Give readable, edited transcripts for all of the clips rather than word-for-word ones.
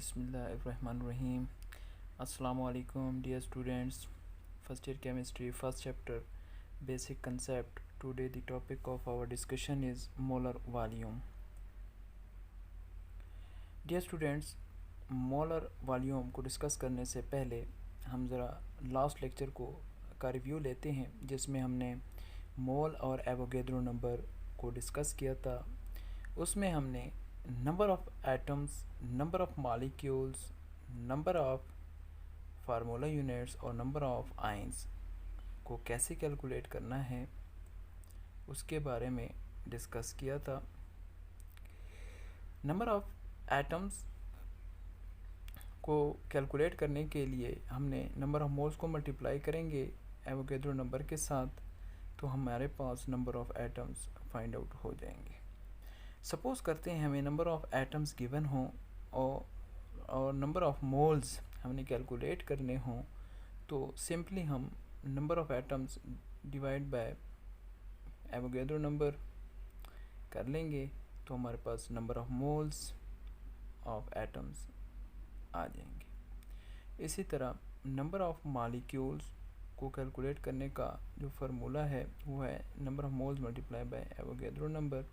बिस्मिल्लाहिर्रहमानिर्रहीम। अस्सलामु अलैकुम dear students, first year chemistry, first chapter, basic concept. Today the topic of our discussion is molar volume. Dear students, molar volume को discuss करने से पहले हम ज़रा लास्ट लेक्चर का रिव्यू लेते हैं, जिसमें हमने मोल और एवोगैड्रो नंबर को डिस्कस किया था. उसमें हमने number of atoms, number of molecules, number of formula units और नंबर ऑफ़ आयंस को कैसे कैलकुलेट करना है उसके बारे में डिस्कस किया था. नंबर ऑफ़ एटम्स को कैलकुलेट करने के लिए हमने नंबर ऑफ़ मोल्स को मल्टीप्लाई करेंगे एवोगैड्रो नंबर के साथ, तो हमारे पास number of atoms find out हो जाएंगे. सपोज़ करते हैं हमें नंबर ऑफ़ एटम्स गिवन हों और नंबर ऑफ़ मोल्स हमने कैलकुलेट करने हों, तो सिंपली हम number of atoms divide by Avogadro number कर लेंगे, तो हमारे पास number of moles of atoms आ जाएंगे. इसी तरह नंबर ऑफ़ मॉलिक्यूल्स को कैलकुलेट करने का जो फार्मूला है वो है number of moles multiply by Avogadro number.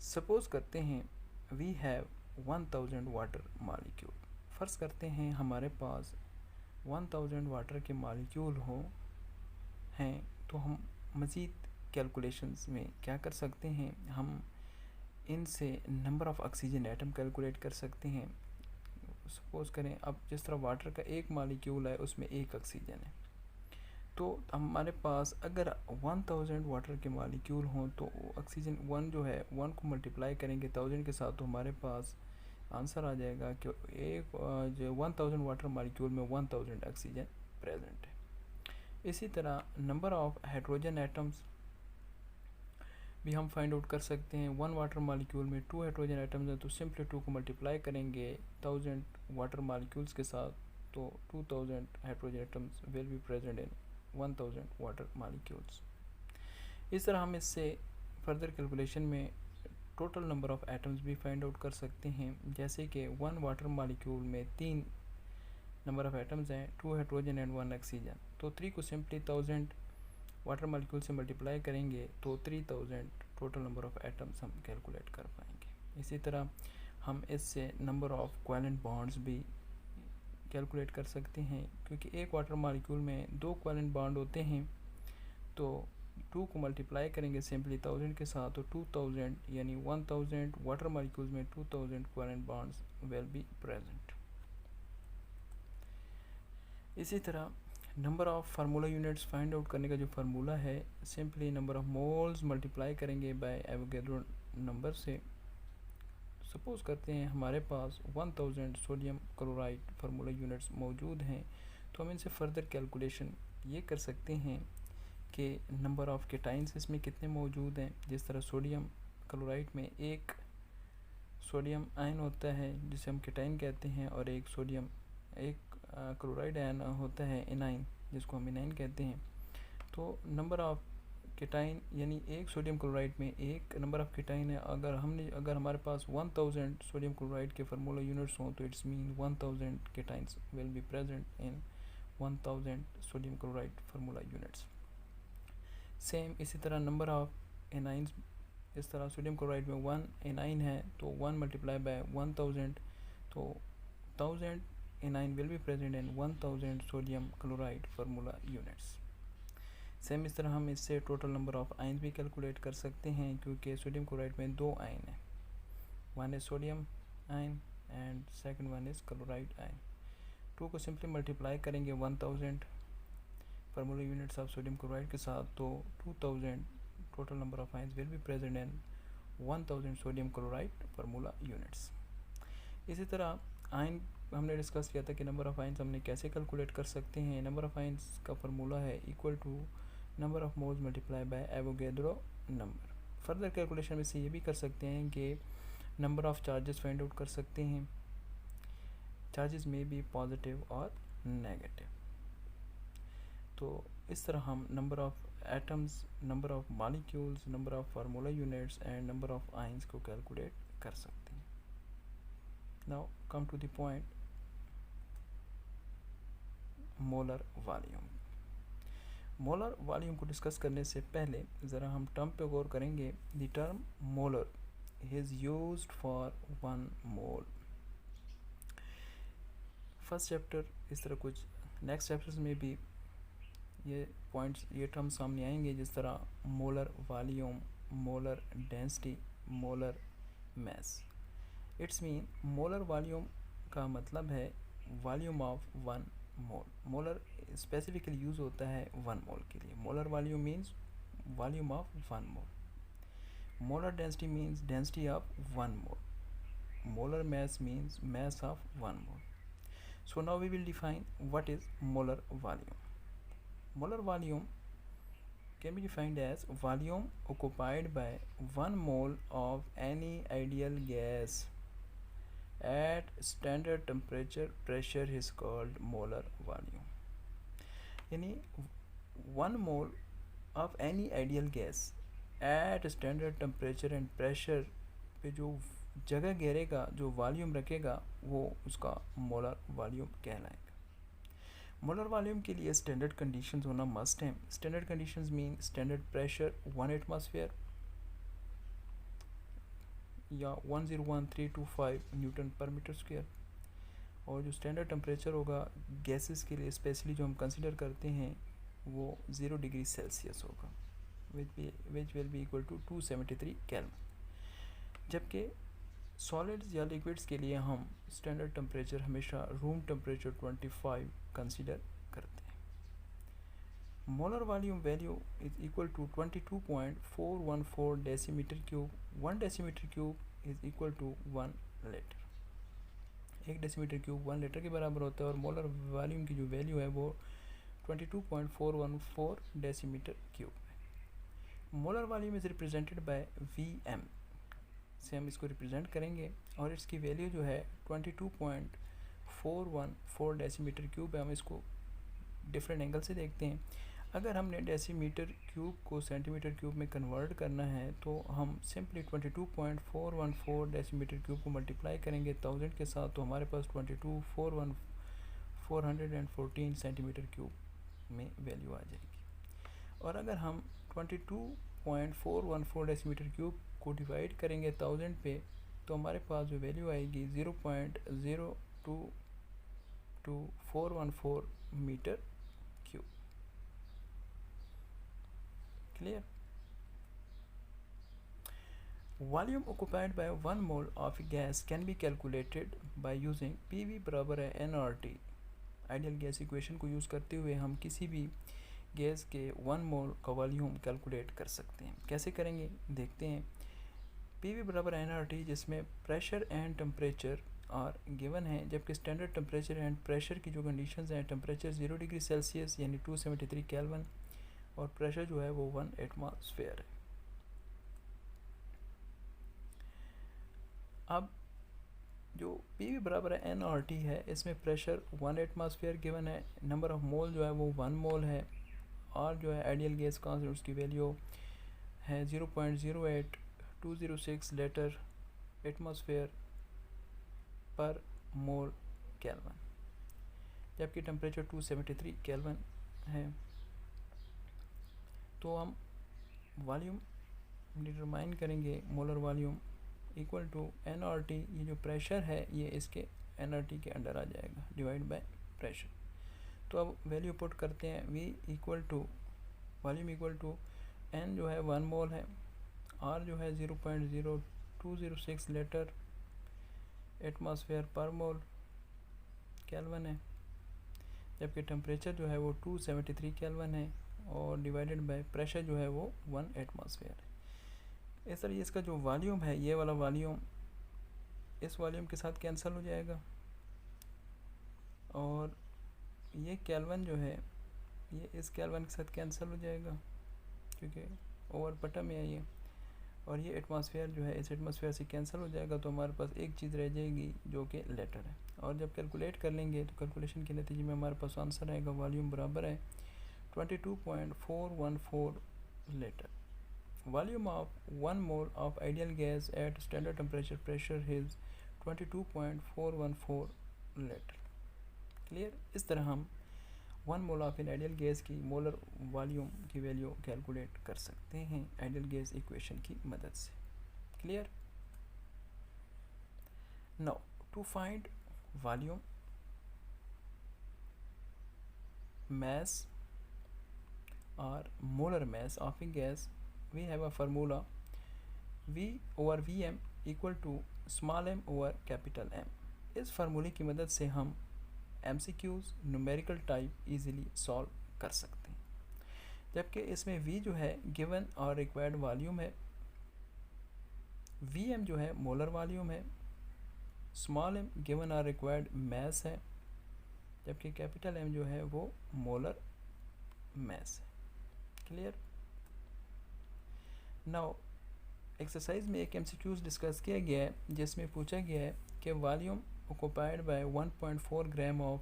Suppose करते हैं वी हैव 1000 वाटर मॉलिक्यूल. फ़र्ज़ करते हैं हमारे पास 1000 वाटर के मॉलिक्यूल हैं, तो हम मज़ीद कैलकुलेशंस में क्या कर सकते हैं, हम इनसे number of oxygen atom calculate कर सकते हैं. सपोज़ करें अब जिस तरह वाटर का एक मॉलिक्यूल है उसमें एक ऑक्सीजन है, तो हमारे पास अगर 1000 वाटर के मॉलिक्यूल हों तो ऑक्सीजन 1 जो है 1 को मल्टीप्लाई करेंगे 1000 के साथ, तो हमारे पास आंसर आ जाएगा कि एक जो 1000 वाटर मॉलिक्यूल में 1000 ऑक्सीजन प्रेजेंट है. इसी तरह नंबर ऑफ़ हाइड्रोजन एटम्स भी हम फाइंड आउट कर सकते हैं. 1 वाटर मॉलिक्यूल में 2 हाइड्रोजन एटम्स हैं, तो सिंपली 2 को मल्टीप्लाई करेंगे 1000 वाटर मॉलिक्यूल्स के साथ, तो 2000 hydrogen atoms will be present in 1000 water molecules. इस तरह हम इससे फर्दर कैलकुलेशन में टोटल नंबर ऑफ़ एटम्स भी फाइंड आउट कर सकते हैं. जैसे कि 1 वाटर मॉलिक्यूल में 3 नंबर ऑफ़ एटम्स हैं, 2 हाइड्रोजन एंड 1 ऑक्सीजन, तो 3 को सिंपली 1000 वाटर मॉलिक्यूल से मल्टीप्लाई करेंगे तो 3000 टोटल नंबर ऑफ़ एटम्स हम कैलकुलेट कर पाएंगे. इसी तरह हम इससे नंबर ऑफ़ कोवेलेंट बॉन्ड्स भी कैलकुलेट कर सकते हैं, क्योंकि एक वाटर मॉलिक्यूल में 2 कोवेलेंट बॉन्ड होते हैं, तो 2 को मल्टीप्लाई करेंगे सिंपली 1000 के साथ, तो 2000 यानी 1000 वाटर मॉलिक्यूल्स में 2000 covalent bonds will be present. इसी तरह number of formula units find out करने का जो फार्मूला है, simply number of moles multiply करेंगे बाय एवोगैड्रो नंबर से. सपोज़ करते हैं हमारे पास 1000 सोडियम क्लोराइड फार्मूला यूनिट्स मौजूद हैं, तो हम इनसे फर्दर कैलकुलेशन ये कर सकते हैं कि नंबर ऑफ़ केटाइंस इसमें कितने मौजूद हैं. जिस तरह सोडियम क्लोराइड में एक सोडियम आयन होता है जिसे हम केटाइन कहते हैं, और एक क्लोराइड आयन होता है एनाइन, जिसको हम एनाइन कहते हैं. तो नंबर ऑफ़ केटाइन यानी एक सोडियम क्लोराइड में एक नंबर ऑफ़ केटाइन है. अगर हमारे पास 1000 सोडियम क्लोराइड के फार्मूला यूनिट्स हों, तो it's mean 1000 cations will be present in 1000 sodium chloride formula units. Same इसी तरह नंबर ऑफ़ एनाइंस, इस तरह सोडियम क्लोराइड में 1 एनाइन है, तो 1 मल्टीप्लाई बाय 1000, तो 1000 A9 will be present in 1000 sodium chloride formula units. Same इस तरह हम इससे टोटल नंबर ऑफ़ आयन्स भी कैलकुलेट कर सकते हैं, क्योंकि सोडियम क्लोराइड में 2 आयन हैं, one is sodium ion and second one is chloride ion. 2 को सिंपली मल्टीप्लाई करेंगे 1000 formula units of sodium chloride के साथ, तो 2000 total number of ions will be present in 1000 sodium chloride formula units. इसी तरह ion हमने discuss किया था कि नंबर ऑफ़ आयन्स हमने कैसे कैलकुलेट कर सकते हैं. नंबर ऑफ़ आयन्स का फार्मूला है equal to number of moles multiply by Avogadro number. Further calculation में से ये भी कर सकते हैं कि number of charges find out कर सकते हैं. चार्जेस में भी पॉजिटिव और नेगेटिव. तो इस तरह हम number of atoms, number of molecules, number of formula units and number of ions को कैलकुलेट कर सकते हैं. Now come to the point, molar volume. Molar volume को डिस्कस करने से पहले ज़रा हम टर्म पे गौर करेंगे। The term molar is used for 1 mole. First chapter इस तरह कुछ, नेक्स्ट चैप्टर्स में भी ये पॉइंट्स, ये टर्म सामने आएंगे, जिस तरह molar volume, molar density, molar mass. It's mean molar volume का मतलब है volume of 1 mole. Molar specifically use होता है 1 मोल के लिए। Molar volume means volume of 1 mole. Molar density means density of 1 mole. Molar mass means mass of 1 mole. So now we will define what is molar volume. Molar volume can be defined as volume occupied by 1 mole of any ideal gas at standard temperature pressure is called molar volume. यानी 1 mole of any ideal gas at standard temperature and pressure पे जो जगह घेरेगा, जो volume रखेगा, वो उसका molar volume कहलाएगा। Molar volume के लिए स्टैंडर्ड कंडीशंस होना मस्ट हैं। Standard conditions mean standard pressure 1 atmosphere या 101,325 न्यूटन पर मीटर स्क्वायर, और जो स्टैंडर्ड टेम्परेचर होगा गैसेस के लिए स्पेशली जो हम कंसिडर करते हैं वो 0 डिग्री सेल्सियस होगा, which will be equal to 273 kelvin. जबकि सॉलिड्स या लिक्विड्स के लिए हम स्टैंडर्ड टेम्परेचर हमेशा रूम टेम्परेचर 25 कंसीडर करते हैं। Molar volume value is equal to 22.414 decimetre cube. 1 decimetre cube is equal to 1 litre. 1 decimetre cube 1 litre के बराबर होता है, और मोलर वॉल्यूम की जो वैल्यू है वो 22.414 डेसीमीटर क्यूब है। Molar volume is represented by VM से हम इसको रिप्रेजेंट करेंगे, और इसकी वैल्यू जो है 22.414 डेसीमीटर क्यूब है। हम इसको डिफरेंट एंगल से देखते हैं। अगर हमने डेसीमीटर क्यूब को सेंटीमीटर क्यूब में कन्वर्ट करना है तो हम सिंपली 22.414 डेसीमीटर क्यूब को मल्टीप्लाई करेंगे 1000 के साथ, तो हमारे पास 414 सेंटीमीटर क्यूब में वैल्यू आ जाएगी। और अगर हम 22.414 डेसीमीटर क्यूब को डिवाइड करेंगे 1000 पे, तो हमारे पास जो वैल्यू आएगी 0.022414 metre cube. Clear? Volume occupied by 1 mole of gas can be calculated by using PV बराबर है nRT। आइडियल गैस इक्वेशन को यूज़ करते हुए हम किसी भी गैस के 1 मोल का वॉल्यूम कैलकुलेट कर सकते हैं। कैसे करेंगे देखते हैं। PV बराबर nRT, जिसमें प्रेशर एंड टेम्परेचर और गिवन है, जबकि स्टैंडर्ड टेम्परेचर एंड प्रेशर की जो कंडीशंस हैं, टेम्परेचर 0 डिग्री सेल्सियस यानी 273 केल्विन, और प्रेशर जो है वो 1 एटमॉस्फेयर है। अब जो PV बराबर है nRT है, इसमें प्रेशर 1 एटमॉस्फेयर गिवन है, नंबर ऑफ मोल जो है वो 1 मोल है, और जो है आइडियल गैस कांस्टेंट उसकी वैल्यू है 0.08206 litre atmosphere per mole kelvin, जबकि टेम्परेचर 273 केल्विन है। तो हम वॉल्यूम डिटरमाइन करेंगे, molar volume equal to nRT, ये जो प्रेशर है ये इसके nRT के अंडर आ जाएगा, डिवाइड बाय प्रेशर। तो अब वैल्यू पुट करते हैं, V equal to volume equal to N जो है 1 मोल है, R जो है 0.0206 litre atmosphere per mole kelvin है, जबकि टेम्परेचर जो है वो 273 केल्विन है, और डिवाइडेड बाय प्रेशर जो है वो 1 एटमॉस्फेयर है। इस तरह इसका जो वॉल्यूम है, ये वाला वॉल्यूम इस वॉल्यूम के साथ कैंसिल हो जाएगा, और ये केल्विन जो है ये इस केल्विन के साथ कैंसिल हो जाएगा क्योंकि ओवर बटम है ये, और ये एटमॉस्फेयर जो है इस एटमॉस्फेयर से कैंसिल हो जाएगा। तो हमारे पास एक चीज़ रह जाएगी जो कि लीटर है, और जब कैलकुलेट कर लेंगे तो कैलकुलेशन के नतीजे में हमारे पास आंसर आएगा, वॉल्यूम बराबर है 22.414 litre. Volume of 1 mole of ideal gas at standard temperature pressure is 22.414 litre. Clear. इस तरह हम 1 mole of an ideal gas की मोलर वॉल्यूम की वैल्यू कैलकुलेट कर सकते हैं आइडियल गैस इक्वेशन की मदद से। Clear. Now to find volume, mass or molar mass of a gas, we have a formula V over Vm equal to small m over capital M। इस फार्मूले की मदद से हम MCQs numerical type easily solve कर सकते हैं। जबकि इसमें V जो है गिवन और रिक्वायर्ड वॉल्यूम है, Vm जो है मोलर वॉल्यूम है, स्मॉल m गिवन और रिक्वायर्ड मैस है, जबकि कैपिटल M जो है वो मोलर मैस है। क्लियर। नाउ एक्सरसाइज में एक MCQs डिस्कस किया गया है जिसमें पूछा गया है कि volume occupied bye 1.4 gram of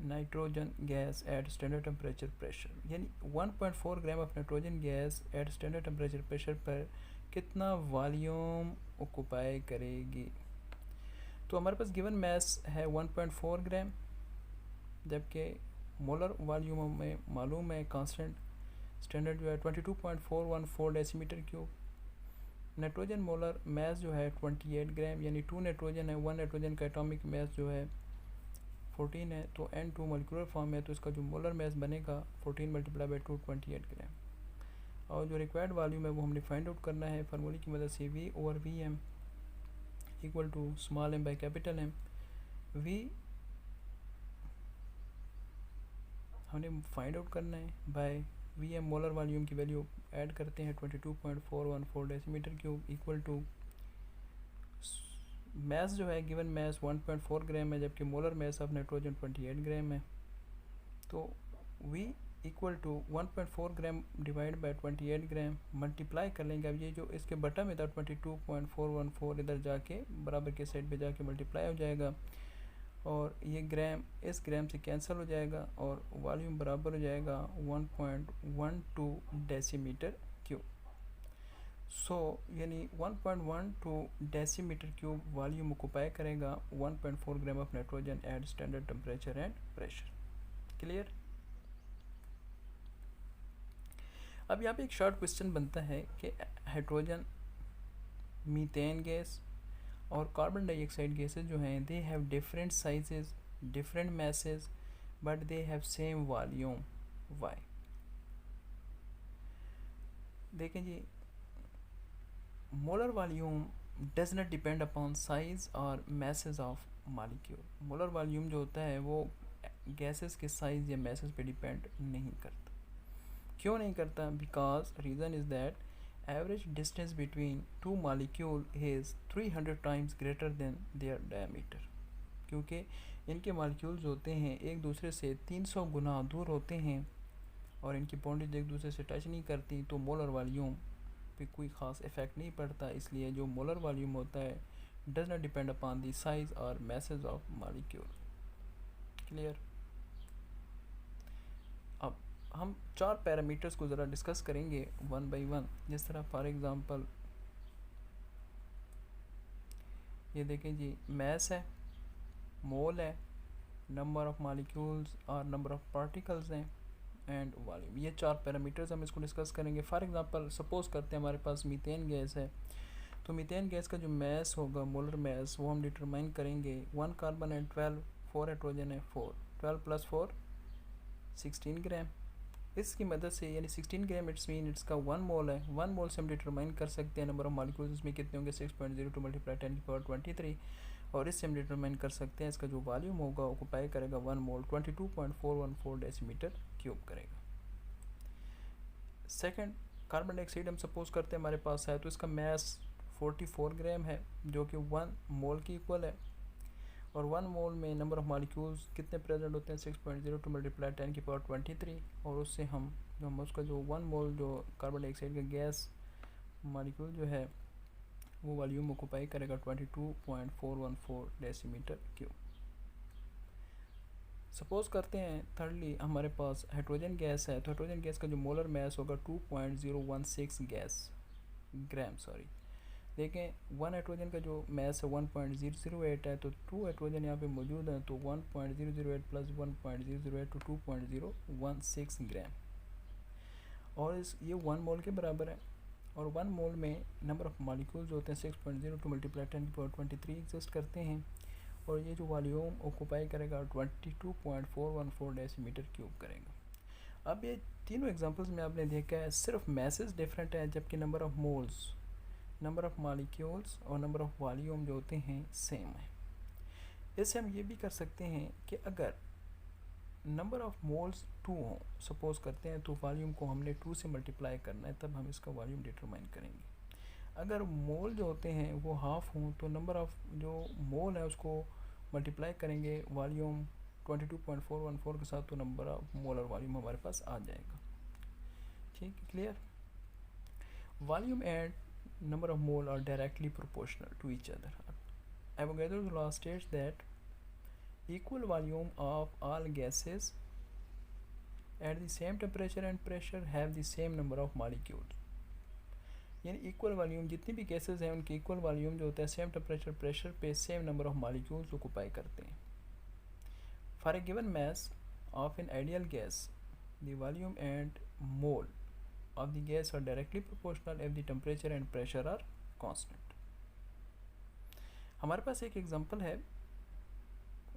nitrogen gas at standard temperature pressure, यानी 1.4 gram of nitrogen gas at standard temperature pressure पर कितना वॉल्यूम ऑक्युपाई करेगी। तो हमारे पास गिवन मैस है 1.4 ग्राम, जबकि मोलर वॉल्यूम में मालूम है कांस्टेंट स्टैंडर्ड जो है 22.414 decimetre cube. Nitrogen molar mass जो है 28 ग्राम, यानी 2 नाइट्रोजन है, 1 नाइट्रोजन का एटॉमिक मैस जो है 14 है, तो N2 मॉलिक्यूलर फॉर्म है, तो इसका जो मोलर मैस बनेगा 14 मल्टीप्लाई बाई 2 28 ग्राम। और जो रिक्वायर्ड वॉल्यूम है वो हमने फाइंड आउट करना है फार्मूले की मदद से V over Vm equal to small m by capital M। V हमने फाइंड आउट करना है बाय Vm मोलर वॉल्यूम की वैल्यू ऐड करते हैं 22.414 decimetre cube equal to mass जो है गिवन मैस 1.4 ग्राम है, जबकि molar mass of nitrogen 28 gram है। तो V equal to 1.4 gram divide by 28 gram multiply कर लेंगे। अब ये जो इसके बटा में था 22.414 इधर जाके बराबर के साइड पे जाके मल्टीप्लाई हो जाएगा, और ये ग्राम इस ग्राम से कैंसिल हो जाएगा और वॉल्यूम बराबर हो जाएगा 1.12 डेसीमीटर क्यूब। सो यानी 1.12 डेसीमीटर क्यूब वॉल्यूम ऑक्युपाई करेगा 1.4 gram of nitrogen at standard temperature and pressure. Clear. अब यहाँ पे एक शॉर्ट क्वेश्चन बनता है कि हाइड्रोजन, मीथेन गैस और कार्बन डाइऑक्साइड गैसेज जो हैं they have different sizes, different masses, but they have same volume, why. देखें जी, molar volume does not depend upon size और masses of molecule. Molar volume जो होता है वो गैसेस के साइज या मैसेज पे डिपेंड नहीं करता। क्यों नहीं करता? Because reason is that average distance between two molecule is 300 times greater than their diameter. क्योंकि इनके मॉलिक्यूल्स होते हैं एक दूसरे से 300 गुना दूर होते हैं और इनकी बाउंड्रीज एक दूसरे से टच नहीं करती, तो मोलर वॉल्यूम पे कोई ख़ास इफेक्ट नहीं पड़ता। इसलिए जो मोलर वॉल्यूम होता है does not depend upon the size और मैसेज ऑफ मॉलिक्यूल। क्लियर। अब हम 4 पैरामीटर्स को ज़रा डिस्कस करेंगे वन बाय वन। जिस तरह फॉर एग्ज़ाम्पल ये देखें जी, मैस है, मोल है, नंबर ऑफ मॉलिक्यूल्स और नंबर ऑफ पार्टिकल्स हैं एंड वॉल्यूम। ये 4 पैरामीटर्स हम इसको डिस्कस करेंगे। फॉर एग्ज़ाम्पल सपोज करते हैं हमारे पास मीथेन गैस है, तो मीथेन गैस का जो मैस होगा, मोलर मैस, वो हम डिटरमाइन करेंगे। 1 कार्बन है, 12, 4 हाइड्रोजन है, 4, 12 + 4 16 ग्राम। इसकी मदद से यानी 16 ग्राम इट्स मीन इसका 1 मोल है। 1 मोल से हम डिटरमाइन कर सकते हैं नंबर ऑफ मॉलिक्यूल्स इसमें कितने होंगे, 6.02 × 10⁻23, और इससे हम डिटरमाइन कर सकते हैं इसका जो वॉल्यूम होगा ऑक्युपाई करेगा 1 मोल 22.414 डेसीमीटर क्यूब करेगा। सेकंड, कार्बन डाइऑक्साइड हम सपोज करते हैं हमारे पास है, तो इसका मैस 44 ग्राम है जो कि 1 मोल की इक्वल है, और 1 मोल में नंबर ऑफ मॉलिक्यूल्स कितने प्रेजेंट होते हैं, 6.02 × 10⁻23, और उससे हम उसका जो 1 मोल जो कार्बन डाइऑक्साइड का गैस मॉलिक्यूल जो है वो वॉल्यूम ऑक्युपाई करेगा 22.414 डेसीमीटर क्यूब। सपोज करते हैं थर्डली हमारे पास हाइड्रोजन गैस है, तो हाइड्रोजन गैस का जो मोलर मैस होगा 2.016 ग्राम। देखें 1 हाइड्रोजन का जो मैस है 1.008 है, तो 2 हाइड्रोजन यहाँ पे मौजूद हैं, तो 1.008 प्लस 1.008 तो 2.016 ग्राम, और इस ये 1 मोल के बराबर है। और 1 मोल में नंबर ऑफ मॉलिक्यूल्स होते हैं 6.02 मल्टीप्लाई 10⁻23 एग्जिस्ट करते हैं, और ये जो वॉल्यूम ऑक्यूपाई करेगा 22.414 डेसीमीटर क्यूब करेगा। अब ये तीनों एग्जांपल्स में आपने देखा है सिर्फ मैसेज डिफरेंट है, जबकि number of moles, number of molecules और नंबर ऑफ वॉल्यूम जो होते हैं सेम है। इससे हम ये भी कर सकते हैं कि अगर नंबर ऑफ मोल्स 2 हों, सपोज करते हैं, तो वॉल्यूम को हमने 2 से मल्टीप्लाई करना है, तब हम इसका वॉल्यूम डिटरमाइन करेंगे। अगर मोल जो होते हैं वो हाफ हों, तो नंबर ऑफ जो मोल है उसको मल्टीप्लाई करेंगे वॉल्यूम 22.414 के साथ, तो नंबर ऑफ मोल और वॉल्यूम हमारे पास आ जाएगा। ठीक है, clear? Volume and number of mole are directly proportional to each other. Avogadro's law states that equal volume of all gases at the same temperature and pressure have the same number of molecules. यानी equal volume जितनी भी gases हैं उनकी equal volume जो होता है same temperature pressure पे same number of molecules occupy करते हैं। For a given mass of an ideal gas the volume and mole of the gas are directly proportional if the temperature and pressure are constant. हमारे पास एक example है,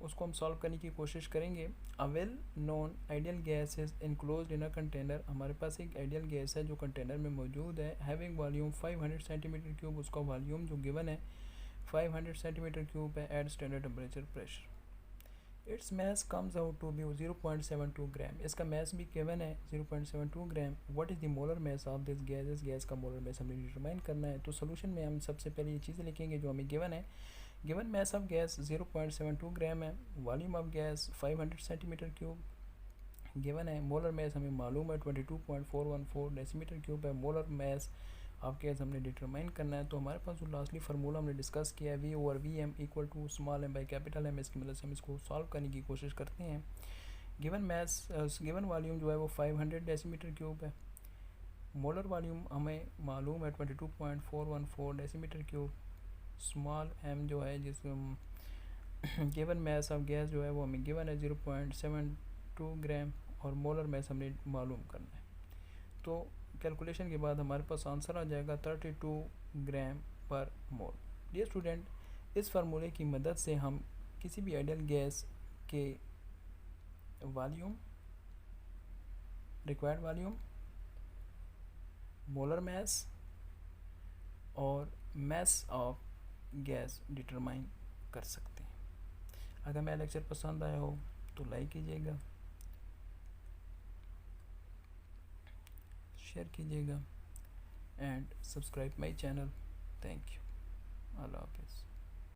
उसको हम solve करने की कोशिश करेंगे। A well known ideal gas is enclosed in a container. हमारे पास एक आइडियल गैस है जो कंटेनर में मौजूद है, हैविंग वॉल्यूम 500 सेंटीमीटर क्यूब। उसका वॉल्यूम जो गिवन है 500 सेंटीमीटर क्यूब है at standard temperature pressure. It's mass comes out to be 0.72 gram. इसका मैस भी गिवन है 0.72 gram. What is the molar mass of this gas? इस गैस का molar mass हमें डिटरमाइन करना है। तो सोल्यूशन में हम सबसे पहले ये चीज़ें लिखेंगे जो हमें गिवन है। गिवन मैस ऑफ गैस 0.72 ग्राम है, volume of gas 500 centimetre cube given है, मोलर मैस हमें मालूम है 22.414 डेसीमीटर क्यूब है। मोलर मैस ऑफ गैस हमने डिटरमाइन करना है। तो हमारे पास जो लास्टली फार्मूला हमने डिस्कस किया है V/VM equal to small m by capital M, इसकी मदद से हम इसको सॉल्व करने की कोशिश करते हैं। गिवन मैस गिवन वॉल्यूम जो है वो 500 डेसीमीटर क्यूब है, मोलर वॉल्यूम हमें मालूम है 22.414 डेसीमीटर क्यूब, स्मॉल एम जो है जिसमें गिवन मैस ऑफ गैस जो है वो हमें गिवन है 0.72 ग्राम, और मोलर मैस हमने मालूम करना है। तो कैलकुलेशन के बाद हमारे पास आंसर आ जाएगा 32 ग्राम पर मोल। डियर स्टूडेंट, इस फार्मूले की मदद से हम किसी भी आइडियल गैस के volume, required volume, molar mass और मैस ऑफ गैस डिटरमाइन कर सकते हैं। अगर मेरा लेक्चर पसंद आया हो तो लाइक कीजिएगा, शेयर कीजिएगा and subscribe my channel. Thank you. Allah हाफिज़।